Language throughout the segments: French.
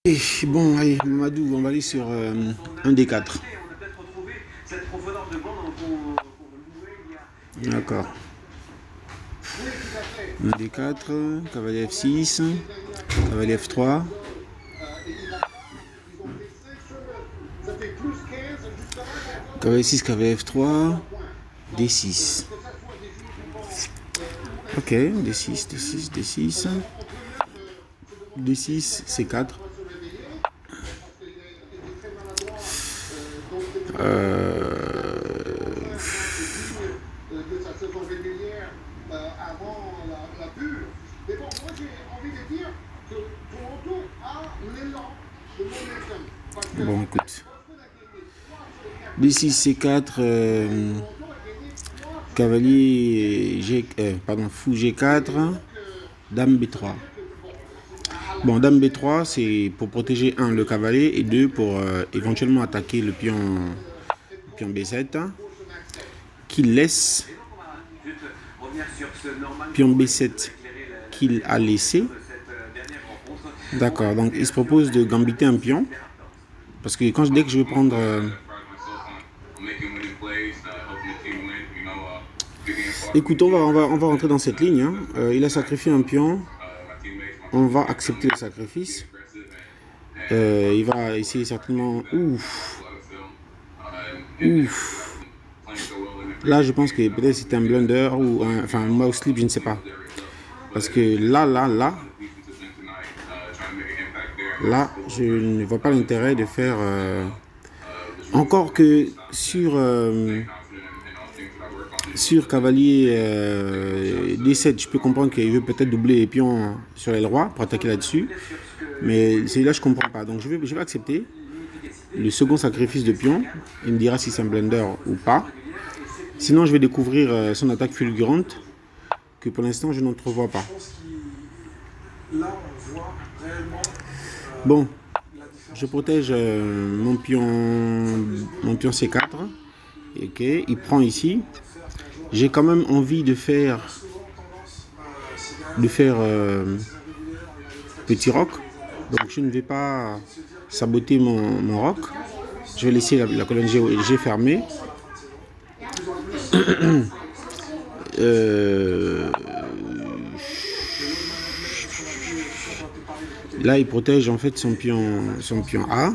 Et bon, allez, Mamadou, on va aller sur un des quatre. D'accord. Un des quatre, cavalier F6, cavalier F3. Cavalier 6, cavalier F3, D6. Ok, D6, D6, D6. D6, C4. Bon, écoute. D6, C4, cavalier G, fou G4, dame B3. Bon, dame B3, c'est pour protéger le cavalier et deux pour éventuellement attaquer le pion B7 qu'il laisse, pion B7 qu'il a laissé. D'accord, donc il se propose de gambiter un pion parce que dès que je vais prendre écoute, on va rentrer dans cette ligne, hein. Il a sacrifié un pion, on va accepter le sacrifice. Il va essayer certainement. Ouf. Là, je pense que peut-être c'est un blunder ou un mouse slip, je ne sais pas. Parce que là, je ne vois pas l'intérêt de faire. Encore que sur cavalier D7, je peux comprendre qu'il veut peut-être doubler les pions sur l'aile droite pour attaquer là-dessus. Mais celui-là, je ne comprends pas. Donc, je vais accepter le second sacrifice de pion. Il me dira si c'est un blunder ou pas. Sinon, je vais découvrir son attaque fulgurante que pour l'instant, je n'entrevois pas. Bon, je protège mon pion C4. Ok, il prend ici. J'ai quand même envie de faire petit roc. Donc, je ne vais pas saboter mon roc. Je vais laisser la colonne G fermée. Là, il protège en fait son pion A.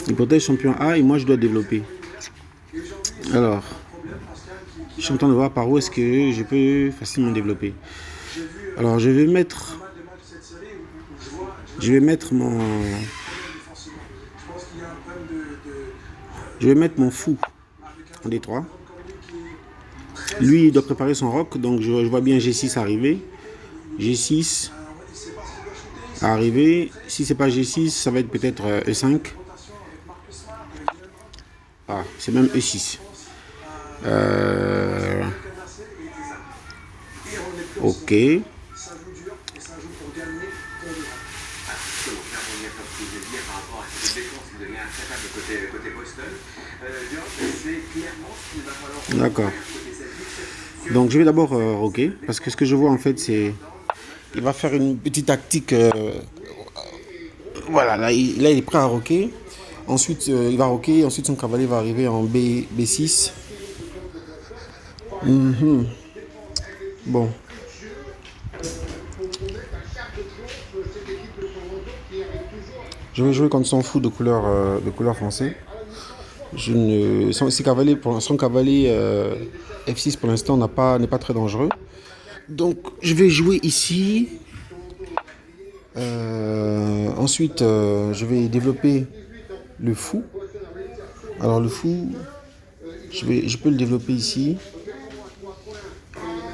Il protège son pion A et moi, je dois développer. Alors, je suis en train de voir par où est-ce que je peux facilement développer. Alors, je vais mettre mon fou en D3. Lui, il doit préparer son roc, donc je vois bien G6 arriver. G6 arriver. Si c'est pas G6, ça va être peut-être E5. Ah, c'est même E6. Ok. D'accord. Donc je vais d'abord roquer parce que ce que je vois en fait c'est il va faire une petite tactique. Voilà, là il est prêt à roquer. Ensuite il va roquer. Ensuite son cavalier va arriver en B6. Bon. Je vais jouer contre son fou de couleur foncée. Son cavalier F6 pour l'instant n'est pas très dangereux. Donc je vais jouer ici. Ensuite, je vais développer le fou. Alors le fou, je peux le développer ici.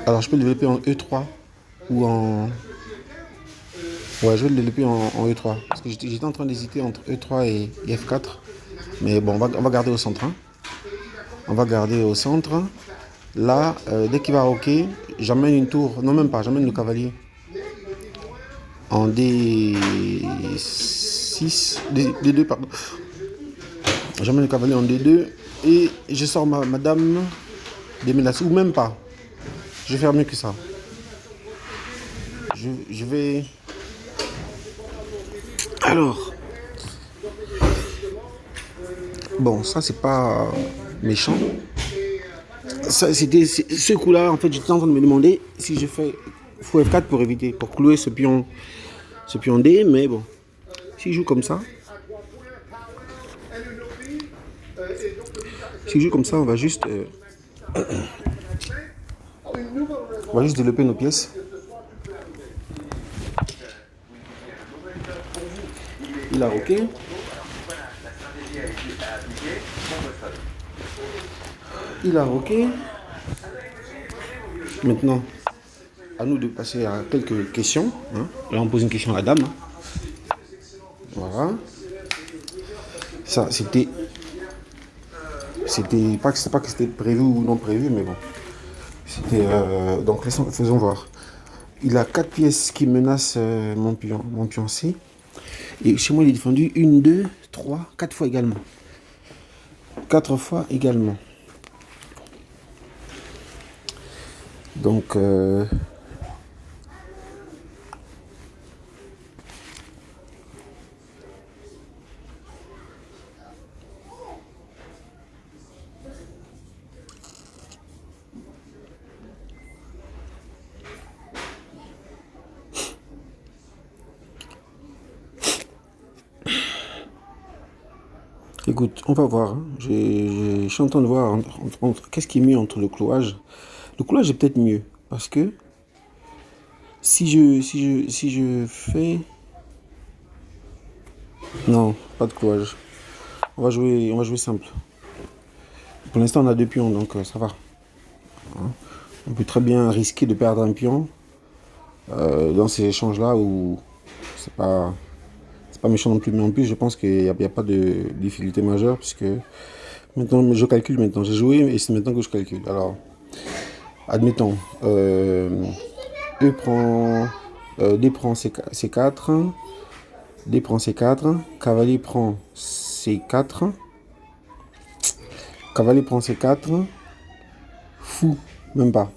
Alors je peux le développer en E3 ou en... Ouais, je vais le développer en E3. Parce que j'étais en train d'hésiter entre E3 et F4. Mais bon, on va garder au centre. Hein. On va garder au centre. Là, dès qu'il va roquer, j'amène une tour. Non, même pas, j'amène le cavalier en D6. D2, pardon. J'amène le cavalier en D2. Et je sors ma dame des menaces. Ou même pas. Je vais faire mieux que ça. Je vais Alors, bon, ça c'est pas méchant. Ça, c'était ce coup-là, en fait, j'étais en train de me demander si je fais fou F4 pour éviter, pour clouer ce pion D, mais bon, s'il joue comme ça, on va juste développer nos pièces. Il a OK. Il a OK. Maintenant, à nous de passer à quelques questions. Hein. Là, on pose une question à la dame. Hein. Voilà. Ça, c'était pas que c'était prévu ou non prévu, mais bon. C'était donc faisons voir. Il a 4 pièces qui menacent mon pion C. Et chez moi, il est défendu 1, 2, 3, 4 fois également. 4 fois également. Donc, écoute, on va voir. Hein. Je suis en train de voir qu'est-ce qui est mieux entre le clouage. Le clouage est peut-être mieux parce que si je fais... Non, pas de clouage. On va jouer simple. Pour l'instant, on a 2 pions, donc ça va. Hein. On peut très bien risquer de perdre un pion dans ces échanges-là où c'est pas méchant non plus. Mais en plus, je pense qu'il n'y a pas de difficulté majeure puisque maintenant, je calcule maintenant. J'ai joué et c'est maintenant que je calcule. Alors, admettons, D prend C4, D prend C4, cavalier prend C4, cavalier prend C4, fou, même pas.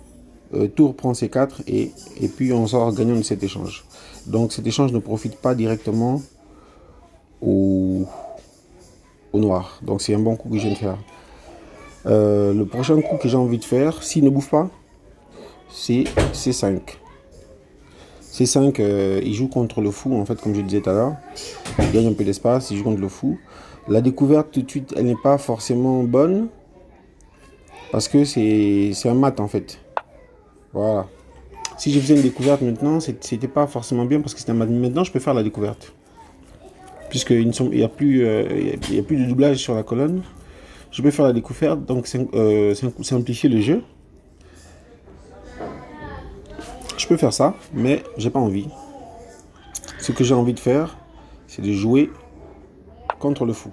Tour prend C4 et puis on sort gagnant de cet échange. Donc cet échange ne profite pas directement au noir. Donc c'est un bon coup que je viens de faire. Le prochain coup que j'ai envie de faire, s'il ne bouffe pas, c'est C5. C5, il joue contre le fou, en fait, comme je disais tout à l'heure. Il gagne un peu d'espace, il joue contre le fou. La découverte, tout de suite, elle n'est pas forcément bonne. Parce que c'est un mat, en fait. Voilà. Si je faisais une découverte maintenant, c'était pas forcément bien parce que c'était un mat. Maintenant, je peux faire la découverte. Puisqu'il n'y a plus de doublage sur la colonne. Je peux faire la découverte, donc simplifier le jeu. Je peux faire ça, mais j'ai pas envie. Ce que j'ai envie de faire, c'est de jouer contre le fou.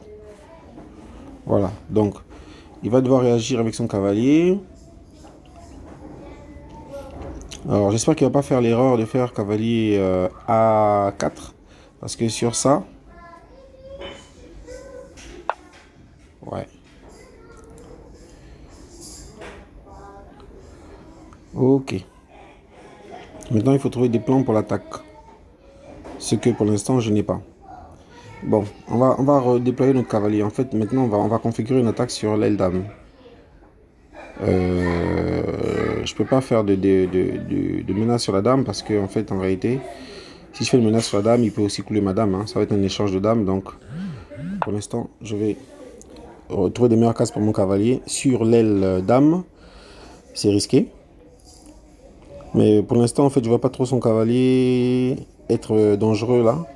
Voilà, donc il va devoir réagir avec son cavalier. Alors j'espère qu'il va pas faire l'erreur de faire cavalier A4. Parce que sur ça... Ouais. Ok. Maintenant il faut trouver des plans pour l'attaque. Ce que pour l'instant je n'ai pas. Bon, on va redéployer notre cavalier. En fait, maintenant, on va configurer une attaque sur l'aile dame. Je peux pas faire de menace sur la dame parce que, en fait, en réalité, si je fais une menace sur la dame, il peut aussi couler ma dame. Hein. Ça va être un échange de dames. Donc, pour l'instant, je vais trouver des meilleures cases pour mon cavalier. Sur l'aile dame, c'est risqué. Mais pour l'instant, en fait, je vois pas trop son cavalier être dangereux là.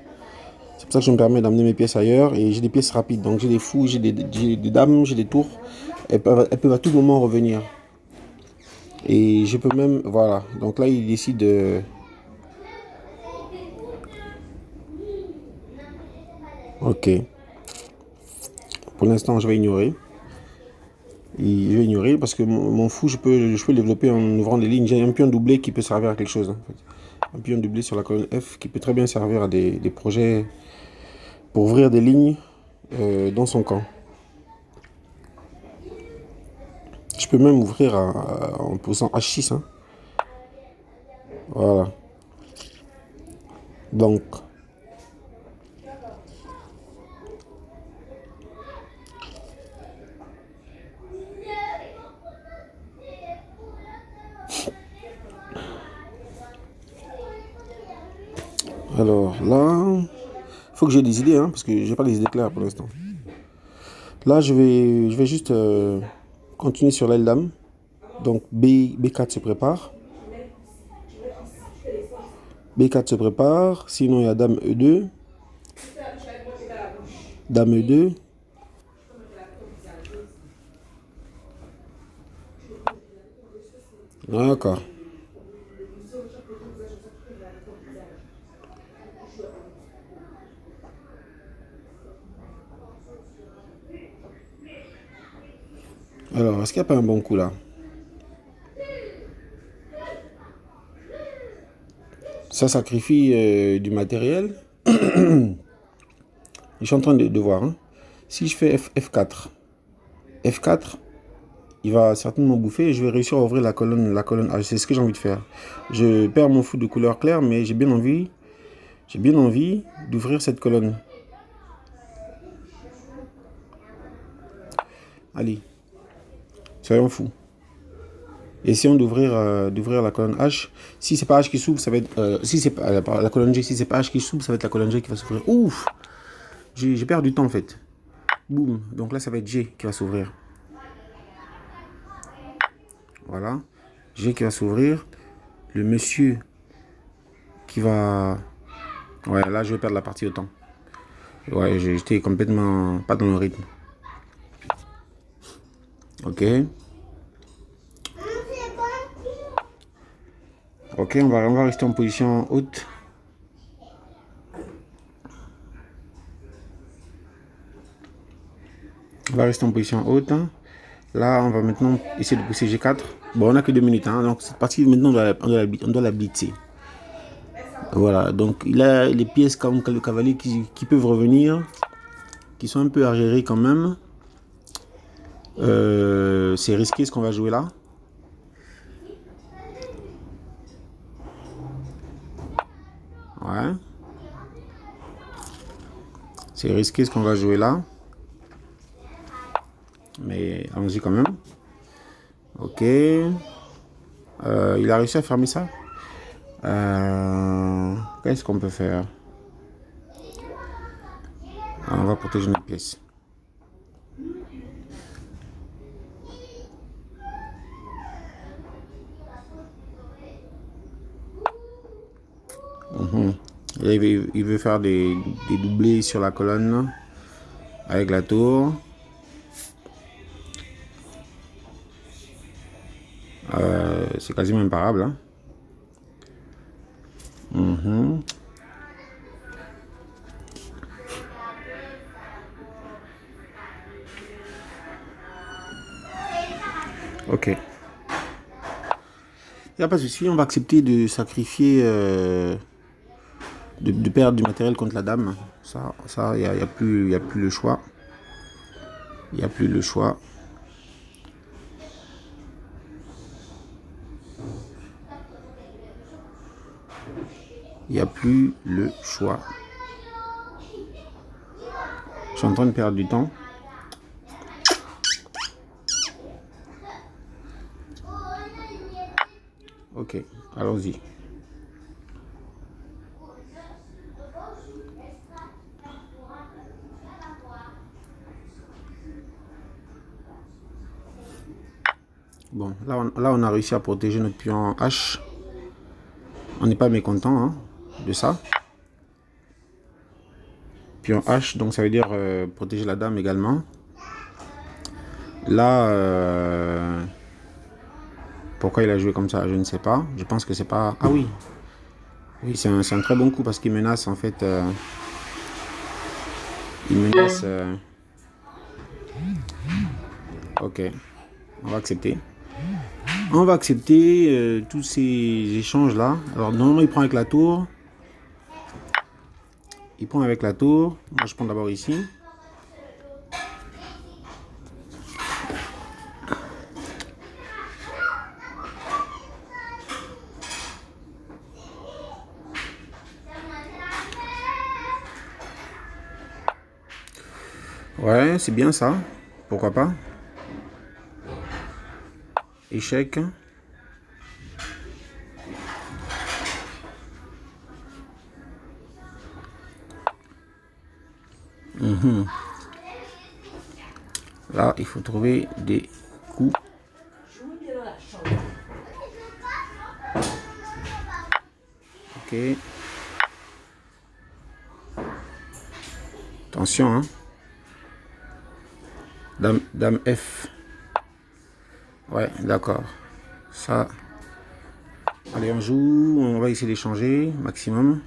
C'est pour ça que je me permets d'amener mes pièces ailleurs. Et j'ai des pièces rapides. Donc j'ai des fous, j'ai des dames, j'ai des tours. Elles peuvent à tout moment revenir. Et je peux même... Voilà. Donc là, il décide de... Ok. Pour l'instant, je vais ignorer. Je vais ignorer parce que mon fou, je peux le développer en ouvrant des lignes. J'ai un pion doublé qui peut servir à quelque chose. En fait. Un pion doublé sur la colonne F qui peut très bien servir à des projets... pour ouvrir des lignes dans son camp. Je peux même ouvrir en posant H6. Hein. Voilà. Donc, Alors là, il faut que j'ai des idées, hein, parce que j'ai pas les idées claires pour l'instant. Là, je vais juste continuer sur l'aile dame. Donc B4 se prépare. B4 se prépare. Sinon, il y a dame E2. Dame E2. D'accord. Alors, est-ce qu'il n'y a pas un bon coup là? Ça sacrifie du matériel. Je suis en train de voir. Hein. Si je fais F4, F4, il va certainement bouffer et je vais réussir à ouvrir la colonne H. C'est ce que j'ai envie de faire. Je perds mon fou de couleur claire, mais j'ai bien envie d'ouvrir cette colonne. Allez, soyons fous. Essayons d'ouvrir la colonne H. Si c'est pas H qui s'ouvre, ça va être... si c'est pas la colonne G, si c'est pas H qui s'ouvre, ça va être la colonne G qui va s'ouvrir. Ouf! J'ai perdu du temps en fait. Boum. Donc là, ça va être G qui va s'ouvrir. Voilà. G qui va s'ouvrir. Le monsieur qui va... Ouais, là, je vais perdre la partie au temps. Ouais, j'étais complètement pas dans le rythme. Ok. Ok, on va rester en position haute. On va rester en position haute. Là, on va maintenant essayer de pousser G4. Bon, on n'a que 2 minutes. Hein, donc, cette partie, maintenant, on doit la blitzer. Voilà, donc il a les pièces comme le cavalier qui peuvent revenir, qui sont un peu arriérées quand même. C'est risqué ce qu'on va jouer là. Ouais. C'est risqué ce qu'on va jouer là. Mais allons-y quand même. Ok. Il a réussi à fermer ça. Qu'est-ce qu'on peut faire? On va protéger notre pièce. Là, il veut faire des doublés sur la colonne avec la tour. C'est quasiment imparable. Hein. Ok. Il n'y a pas de souci, on va accepter de sacrifier, de perdre du matériel contre la dame. Ça, il n'y a plus le choix. Il n'y a plus le choix. Il n'y a plus le choix. Je suis en train de perdre du temps. Ok, allons-y. Bon, là on a réussi à protéger notre pion H. On n'est pas mécontent hein, de ça. Pion H, donc ça veut dire protéger la dame également. Là, pourquoi il a joué comme ça, je ne sais pas. Je pense que c'est pas... Ah oui, oui, c'est un très bon coup parce qu'il menace en fait... il menace... Ok, on va accepter. On va accepter tous ces échanges là. Alors normalement il prend avec la tour. Il prend avec la tour. Moi je prends d'abord ici. Ouais, c'est bien ça. Pourquoi pas. Échec. Là, il faut trouver des coups. Ok. Attention, hein. Dame F. Ouais, d'accord. Ça. Allez, on joue. On va essayer d'échanger maximum.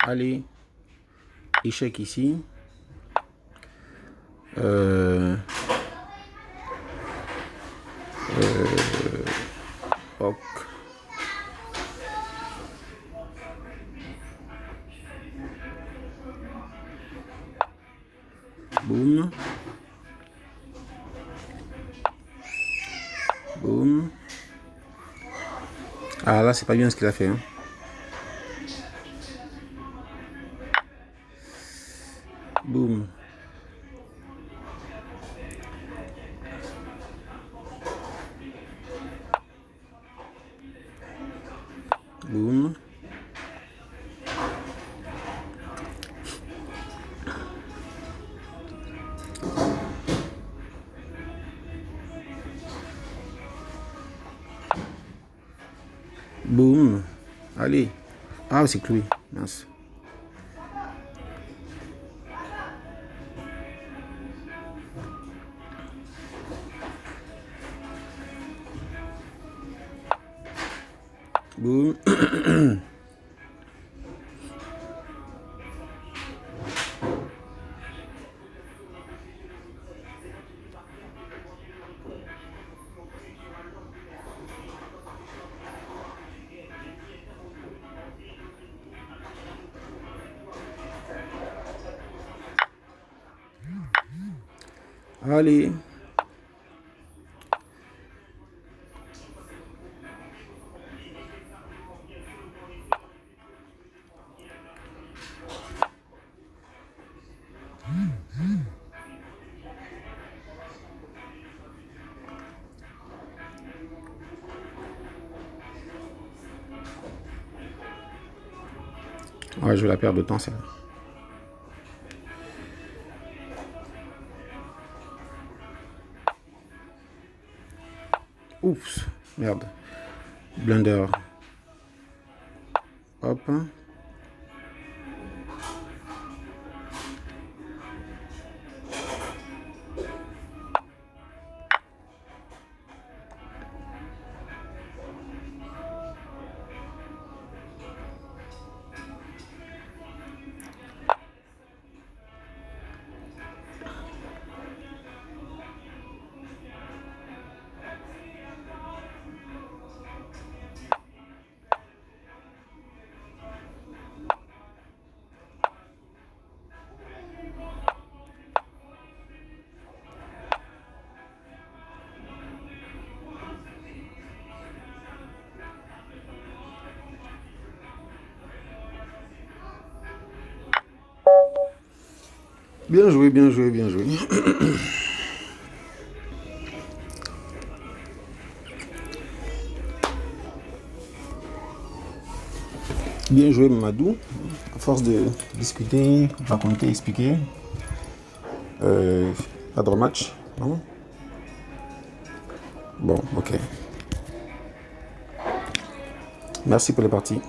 Allez. Échec ici. Ok. Boum. Boum. Ah là, c'est pas bien ce qu'il a fait. Hein. Boum. Boum. Boum. Allez. Ah, c'est cloué. Mince. Boum. Allez. Ouais, je vais la perdre de temps, celle-là. Oups, merde. Blunder. Hop. Bien joué, bien joué, bien joué. Bien joué, Mamadou. À force de discuter, raconter, expliquer. Pas de rematch, non? Bon, ok. Merci pour les parties.